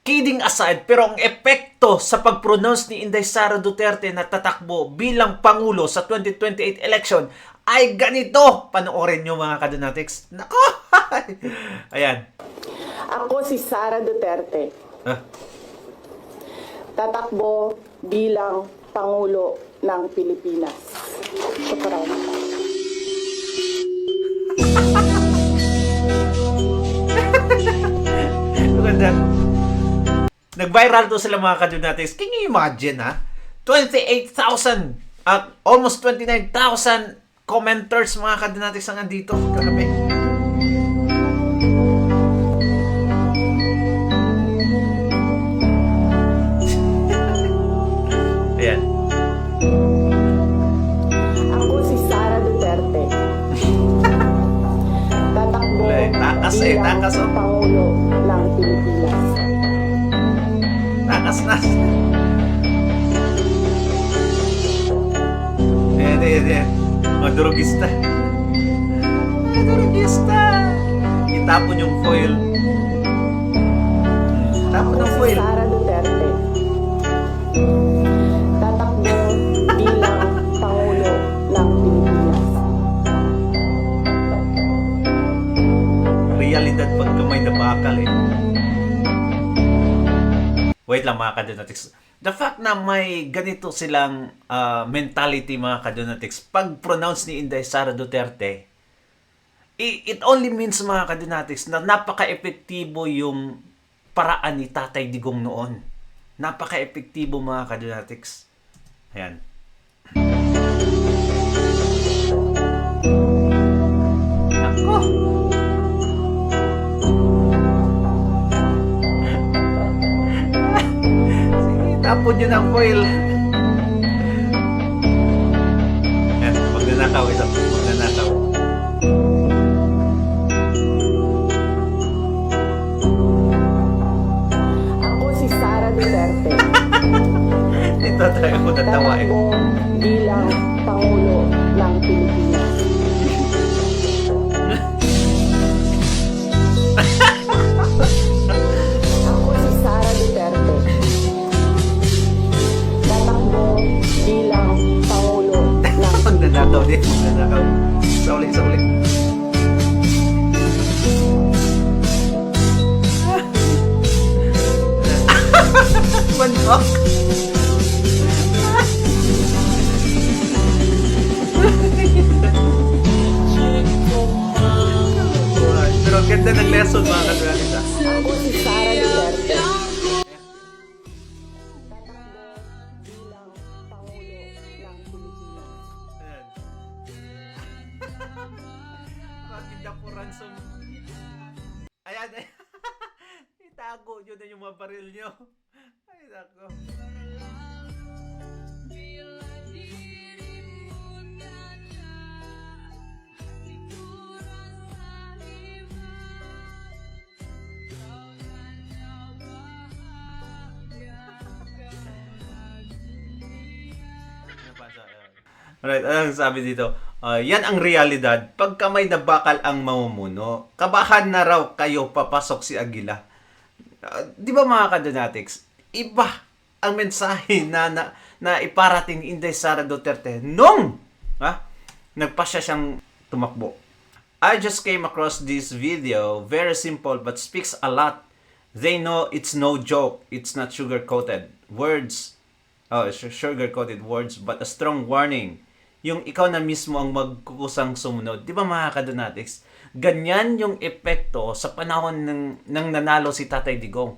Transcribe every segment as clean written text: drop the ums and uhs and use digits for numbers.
Kidding aside, pero ang epekto sa pag-pronounce ni Inday Sara Duterte na tatakbo bilang Pangulo sa 2028 election ay ganito. Panoorin nyo mga kadonatics. Nako! Ayan. Ako si Sara Duterte. Ah, Tatakbo bilang Pangulo ng Pilipinas. Shukran. Look at that. Nag-viral to sila mga kadonatics. Can you imagine, ha? 28,000 at almost 29,000 commenters mga kadonatics ang nandito. Grabe. Ayan. Ako si Sara Duterte. Tatakbo Takas bilang takas, oh. Pangulo ng Pilipinas. Takas na. Ayan. Mga durugista. Mga durugista. Itapon yung foil. Tapon ng Ako si foil. Sara Duterte. Tatakbo bilang Pangulo ng Pilipinas. Realidad pag kamay na bakal eh. Wait lang mga kadonatics. The fact na may ganito silang mentality mga kadonatics, pag-pronounce ni Inday Sara Duterte, it only means mga kadonatics na napaka-epektibo yung paraan ni Tatay Digong noon. Napaka-epektibo mga kadonatics. Ayan. Ako. Tapon yun ang foil. Yan, magnanakaw. Isang magnanakaw. Ako si Sara Duterte. Ito talaga ako natawa eh. Tatakbo bilang Pangulo ng Pilipinas. Ako si Sara Duterte. Tatakbo bilang Pangulo ng Magnanakaw din. Magnanakaw. Sa uli. Manok. Pero ang ganda ng lesson mga kadonatics. Ako si Sara Duterte. Bakit na po ransom? Ayan. Itago nyo na yung mga baril nyo. Ay, nako. Alright, anong sabi dito? Yan ang realidad. Pagka may nabakal ang mamumuno, kabahan na raw kayo papasok si Aguila. Di ba mga kadonatics? Iba ang mensahe na iparating Inday Sara Duterte nung nagpasya siyang tumakbo. I just came across this video, very simple but speaks a lot. They know it's no joke, it's not sugar-coated words. Sugar-coated words, but a strong warning. Yung ikaw na mismo ang magkukusang sumunod. Di ba mga kadonatics? Ganyan yung epekto sa panahon ng nanalo si Tatay Digong.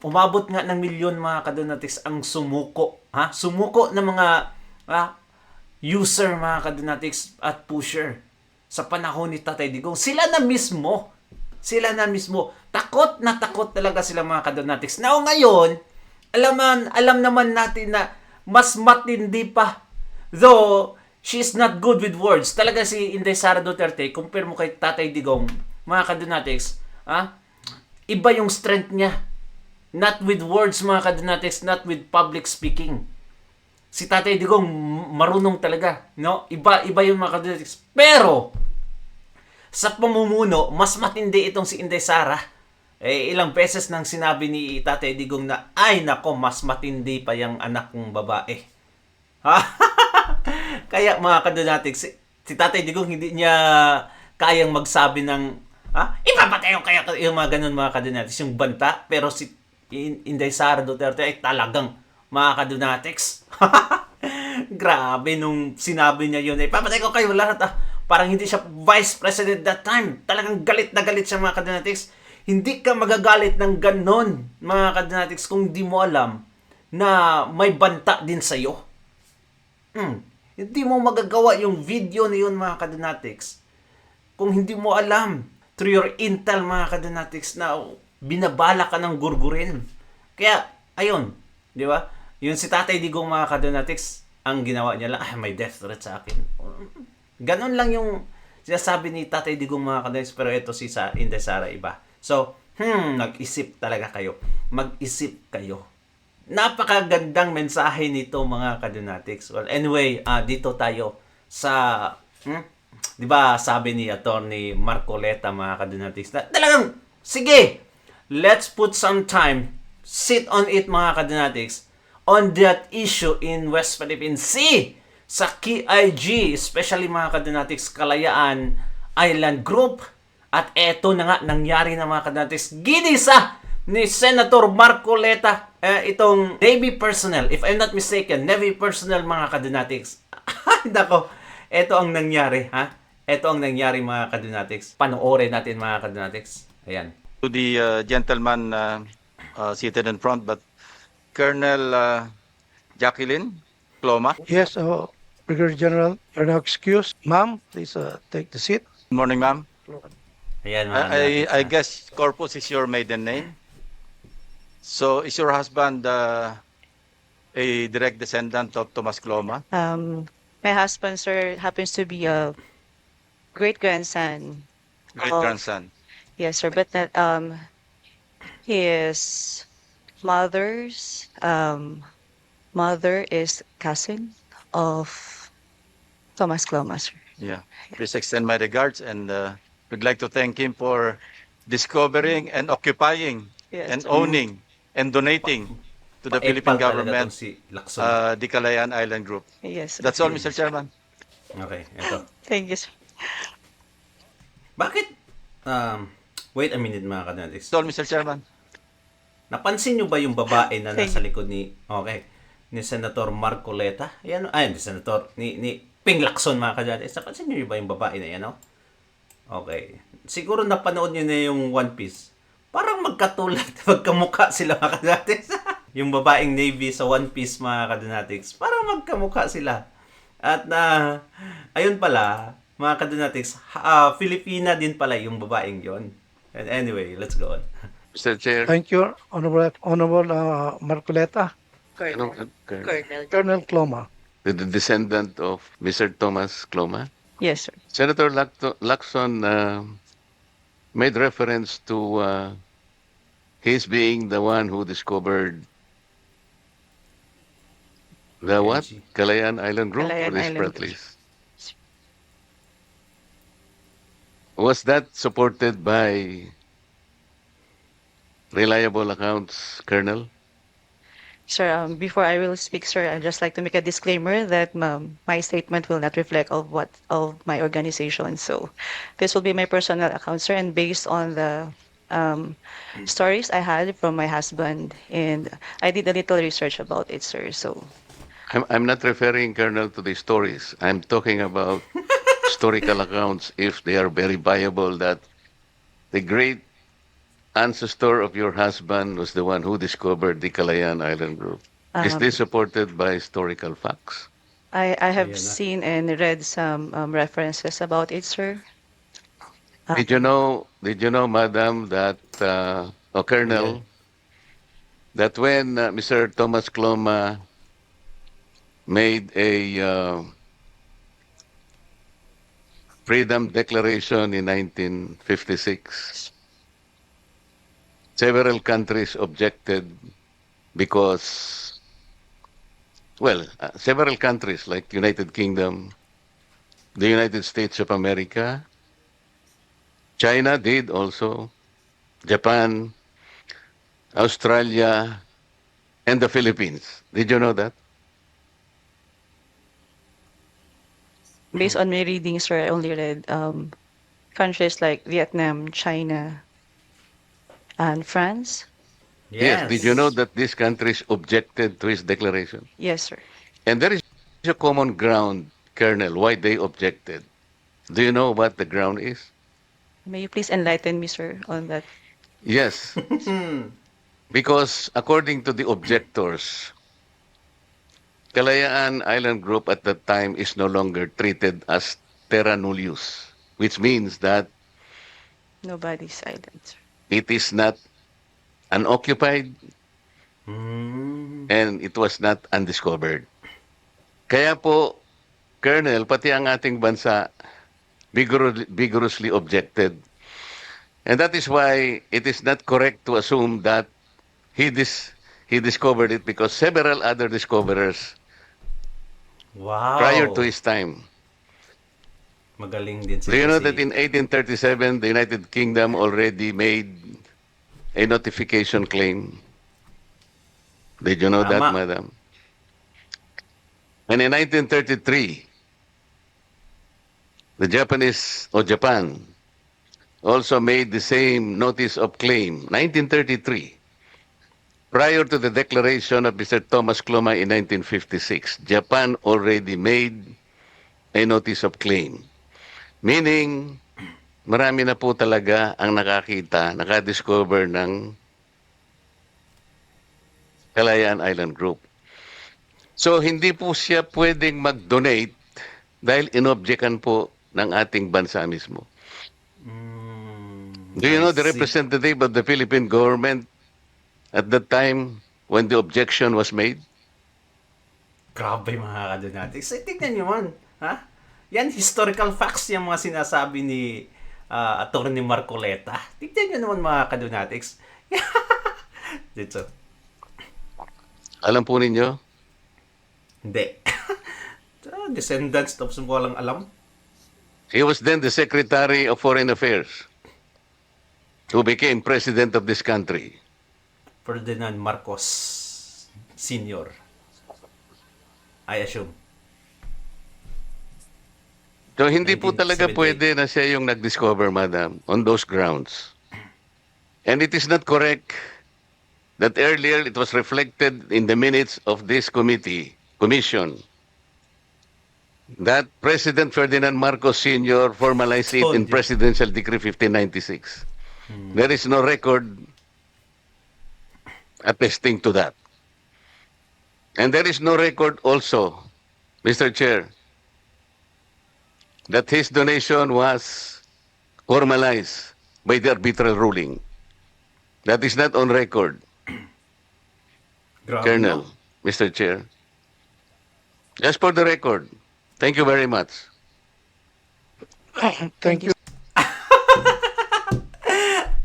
Umabot nga ng milyon mga kadonatics ang sumuko. Sumuko ng mga user mga kadonatics at pusher sa panahon ni Tatay Digong. Sila na mismo. Takot na takot talaga sila mga kadonatics. Now ngayon, alam naman natin na mas matindi pa. Though, she's not good with words. Talaga si Inday Sara Duterte, compare mo kay Tatay Digong, mga kadonatics, iba yung strength niya. Not with words, mga kadonatics, not with public speaking. Si Tatay Digong, marunong talaga. No? Iba yung mga kadonatics. Pero, sa pamumuno, mas matindi itong si Inday Sara. ilang beses nang sinabi ni Tatay Digong na, ay nako, mas matindi pa yung anak kong babae. Ha? Kaya mga kadonatics, si Tatay Digong hindi niya kayang magsabi ng, ipapatay ko kaya yung mga ganun mga kadonatics, yung banta. Pero si Inday Sara Duterte ay talagang mga kadonatics. Grabe nung sinabi niya yun. Ipapatay ko kayo lahat. Parang hindi siya vice president that time. Talagang galit na galit siya mga kadonatics. Hindi ka magagalit ng ganon mga kadonatics kung di mo alam na may banta din sa'yo. Hindi mo magagawa yung video na yun mga kadonatics kung hindi mo alam through your intel mga kadonatics na binabala ka ng gurgurin. Kaya, ayun, di ba? Yung si Tatay Digong mga kadonatics, ang ginawa niya lang, may death threat sa akin. Ganon lang yung sinasabi ni Tatay Digong mga kadonatics, pero ito si Inday Sara iba. So, nag-isip talaga kayo. Mag-isip kayo. Napakagandang mensahe nito mga kadonatics. Well, anyway, dito tayo sa, di ba sabi ni Attorney Marcoleta mga kadonatics, na talagang, sige, let's put some time, sit on it mga kadonatics, on that issue in West Philippine Sea, sa KIG, especially mga kadonatics, Kalayaan Island Group. At eto na nga, nangyari na mga kadonatics, ginisa ni Senator Marcoleta, itong Navy personnel, if I'm not mistaken, Navy personnel mga kadonatics. Dako, eto ang nangyari, ha? Eto ang nangyari mga kadonatics. Panoorin natin mga kadonatics. Ayan. To the gentleman seated in front, but Colonel Jacqueline Cloma. Yes, Brigadier General, you're now excused. Ma'am, please take the seat. Good morning, ma'am. Ayan mga I kadonatics, ha? guess Corpus is your maiden name. So is your husband a direct descendant of Tomas Cloma? My husband, sir, happens to be a great grandson. Great grandson. Yes, sir, but that his mother's mother is cousin of Thomas Cloma, sir. Yeah. Please extend my regards, and we'd like to thank him for discovering and occupying Yes, and sir. owning and donating to the Philippine Paepal talaga government tong si Lacson. the Kalayaan Island Group. Yes, sir. That's all, Mr. Chairman. Okay, eto. Thank you, sir. Bakit? Wait a minute mga kadonatics. That's all, Mr. Chairman. Napansin nyo ba yung babae na Thank nasa likod ni Senator Marcoleta? Ayan, ni Senator, ni Ping Lacson mga kadonatics. Napansin nyo ba yung babae na yan, no? Okay. Siguro napanood nyo na yung One Piece. Parang magkatulad, magkamukha sila mga kadonatics. Yung babaeng Navy sa One Piece mga kadonatics. Parang magkamukha sila. At ayun pala, mga kadonatics, Filipina din pala yung babaeng yon. And anyway, let's go on. Mr. Chair, Thank you, Honorable Marcoleta, Colonel. Colonel Cloma. the descendant of Mr. Thomas Cloma. Yes, sir. Senator Lacson made reference to his being the one who discovered the what? KIG. Kalayaan Island Group Kalayaan or the Island Spratlys? Was that supported by reliable accounts, Colonel? Sir, before I will speak, sir, I'd just like to make a disclaimer that my statement will not reflect of my organization. So this will be my personal account, sir, and based on the stories I had from my husband, and I did a little research about it, sir. So I'm not referring, Colonel, to the stories. I'm talking about historical accounts, if they are very viable, that the great ancestor of your husband was the one who discovered the Kalayaan Island Group. Is this supported by historical facts? I have Ayan na. seen and read some references about it, sir. Did you know, Madam, that, Colonel, that when Mr. Thomas Cloma made a Freedom Declaration in 1956, several countries objected because, several countries like United Kingdom, the United States of America, China did also, Japan, Australia, and the Philippines. Did you know that? Based on my reading, sir, I only read countries like Vietnam, China, and France. Yes. Did you know that these countries objected to his declaration? Yes, sir. And there is a common ground, Colonel, why they objected. Do you know what the ground is? May you please enlighten me, sir, on that? Yes. Because according to the objectors, Kalayaan Island Group at that time is no longer treated as terra nullius, which means that Nobody's island, sir. it is not unoccupied Hmm. and it was not undiscovered. Kaya po, Colonel, pati ang ating bansa vigorously objected. And that is why it is not correct to assume that he discovered it because several other discoverers Wow. prior to his time. Magaling din si Do you know Jose. that in 1837, the United Kingdom already made a notification claim? Did you know that, Tama. madam? And in 1933, the Japanese or Japan also made the same notice of claim, 1933. Prior to the declaration of Mr. Thomas Kloma in 1956, Japan already made a notice of claim. Meaning, marami na po talaga ang nakadiscover ng Kalayaan Island Group. So, hindi po siya pwedeng mag-donate dahil inobjekan po ng ating bansa mismo. Do you know the I see. representative of the Philippine government at that time when the objection was made? Grabe mga kadonatics. Tignan nyo man. Ha? Yan, historical facts yung mga sinasabi ni Atty. Marcoleta. Tignan nyo naman mga kadonatics. Dito. Alam po ninyo? Hindi. Descendants, tapos mo walang alam. He was then the Secretary of Foreign Affairs who became President of this country. Ferdinand Marcos Sr. I assume. So hindi po talaga 1978. pwede na siya yung nag-discover, madam, on those grounds. And it is not correct that earlier it was reflected in the minutes of this commission, that President Ferdinand Marcos Sr. formalized it in Told you. Presidential Decree 1596. There is no record attesting to that. And there is no record also, Mr. Chair, that his donation was formalized by the arbitral ruling. That is not on record, Grabe, Colonel, no? Mr. Chair. Just for the record, thank you very much. Thank you.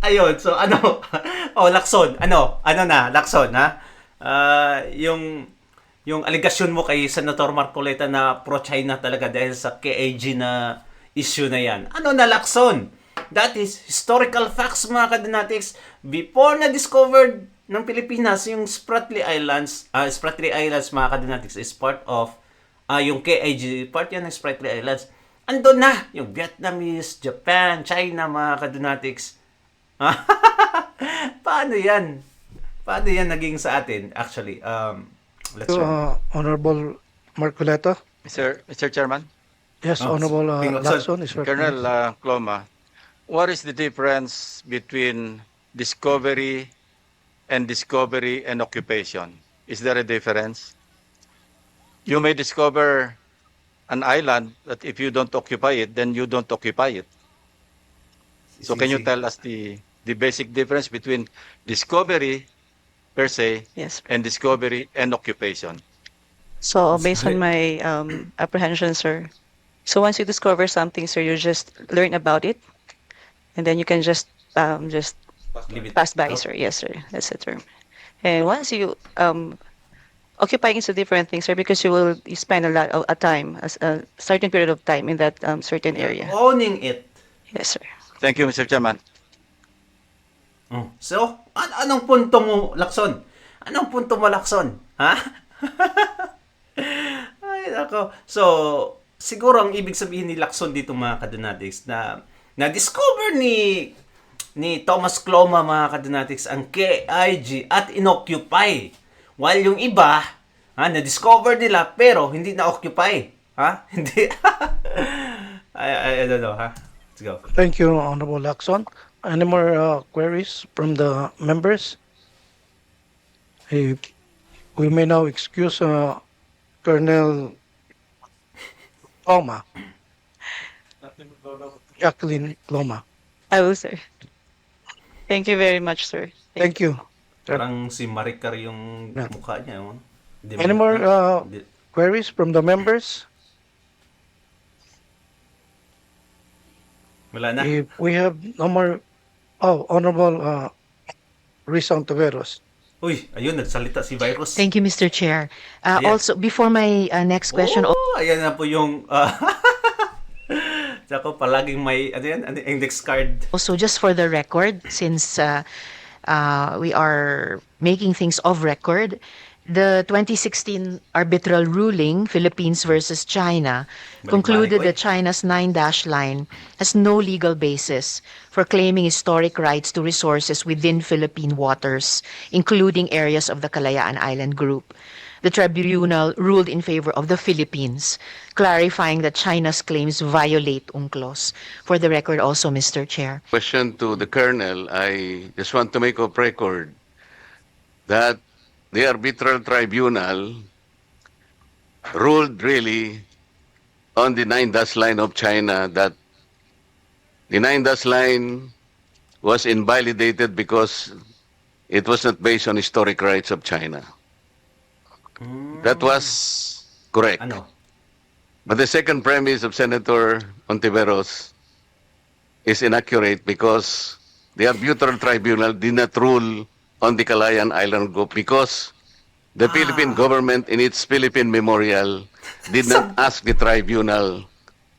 Ayun, so ano? Lacson. Ano na, Lacson, ha? Yung aligasyon mo kay Senator Marcoleta na pro-China talaga dahil sa KAG na issue na yan. Ano na, Lacson? That is historical facts, mga kadonatics. Before na-discovered ng Pilipinas, yung Spratly Islands, mga kadonatics, is part of yung KAG, part yan ng Spratly Islands. Ando na yung Vietnamese, Japan, China, mga kadonatics. Paano yan? Paano yan naging sa atin? Actually, let's To, try. Honorable Marcoleta. Mr. Chairman, Yes, Oh, Honorable Ping Lacson. Lacson is Colonel Kloma, what is the difference between discovery and occupation? Is there a difference? You may discover an island that if you don't occupy it, then you don't occupy it. So can you tell us the basic difference between discovery per se Yes. and discovery and occupation? So based on my apprehension, sir. So once you discover something, sir, you just learn about it, and then you can just Leave it pass by, out. sir. Yes, sir. That's the term. And once you occupying is a different thing, sir, because you spend a lot of a time, a certain period of time in that certain area. Owning it. Yes, sir. Thank you, Mr. Chairman. So, anong punto mo, Lacson? Anong punto mo, Lacson? Ha? Ay, nako. So, siguro ang ibig sabihin ni Lacson dito mga kadonatics na na-discover ni Thomas Cloma mga kadonatics ang KIG at inoccupy. While yung iba, na-discover nila pero hindi na-occupy. Ha? Hindi. I don't know, ha? Let's go. Thank you, Honorable Lacson. Any more queries from the members? We may now excuse Colonel Loma. Jacqueline Loma. I will, sir. Thank you very much, sir. Thank you. Parang si Maricar yung Yeah. mukha niya. Oh. Di Any ba? more Di- queries from the members? Wala na. If we have no more, Honorable Rizal Taveros. Uy, ayun, nagsalita si Virus. Thank you, Mr. Chair. Ayan. Also, before my next question, Oh, ayan na po yung... Tsaka palaging may... Ano yan? Ano, index card. also just for the record, since we are making things off record, the 2016 arbitral ruling, Philippines versus China, concluded ko that China's 9-dash line has no legal basis for claiming historic rights to resources within Philippine waters, including areas of the Kalayaan Island Group. The tribunal ruled in favor of the Philippines, clarifying that China's claims violate UNCLOS. For the record also, Mr. Chair. Question to the Colonel, I just want to make of record that the arbitral tribunal ruled really on the 9-dash line of China that the 9-dash line was invalidated because it was not based on historic rights of China. That was correct. Ano? But the second premise of Senator Ontiveros is inaccurate because the arbitral tribunal did not rule on the Kalayaan Island Group because the Philippine government in its Philippine memorial did not ask the tribunal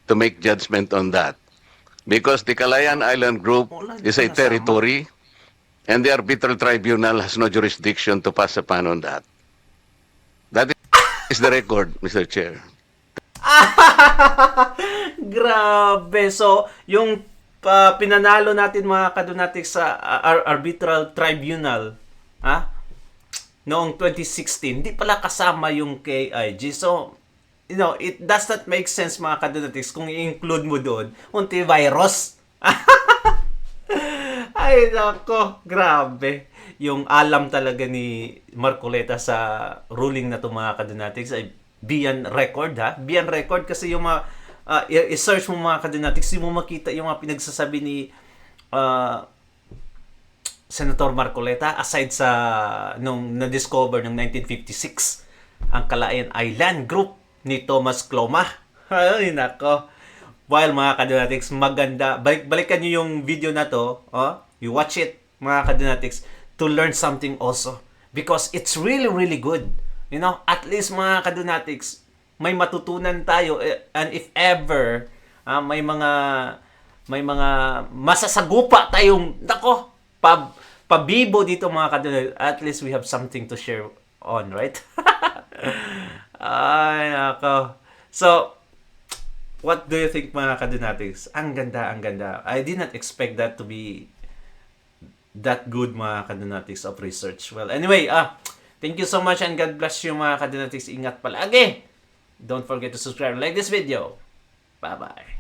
to make judgment on that. Because the Kalayaan Island Group is a territory and the arbitral tribunal has no jurisdiction to pass upon on that. That is the record, Mr. Chair. Grabe. So, yung pinanalo natin mga kadonatics sa arbitral tribunal, noong 2016, hindi pala kasama yung KIG. So, it does not make sense mga kadonatics kung i-include mo doon, virus. Ay, nako, grabe. Yung alam talaga ni Marcoleta sa ruling na ito mga kadonatics ay beyond record, ha? Beyond record kasi yung mga i-search mo mga kadonatics, hindi mo makita yung mga pinagsasabi ni Senator Marcoleta aside sa nung na-discover ng 1956 ang Kalayaan Island Group ni Thomas Cloma. Ay, nako. While mga kadonatics, maganda. Balikan nyo yung video na to. You watch it, mga kadonatics, to learn something also. Because it's really, really good. At least mga kadonatics, may matutunan tayo. And if ever, may mga masasagupa tayong, pabibo dito mga kadonatics, at least we have something to share on, right? Ay, nako. So, what do you think mga kadonatics? Ang ganda, ang ganda. I did not expect that to be that good mga kadonatics of research. Well, anyway, thank you so much and God bless you mga kadonatics. Ingat palagi. Don't forget to subscribe and like this video. Bye-bye.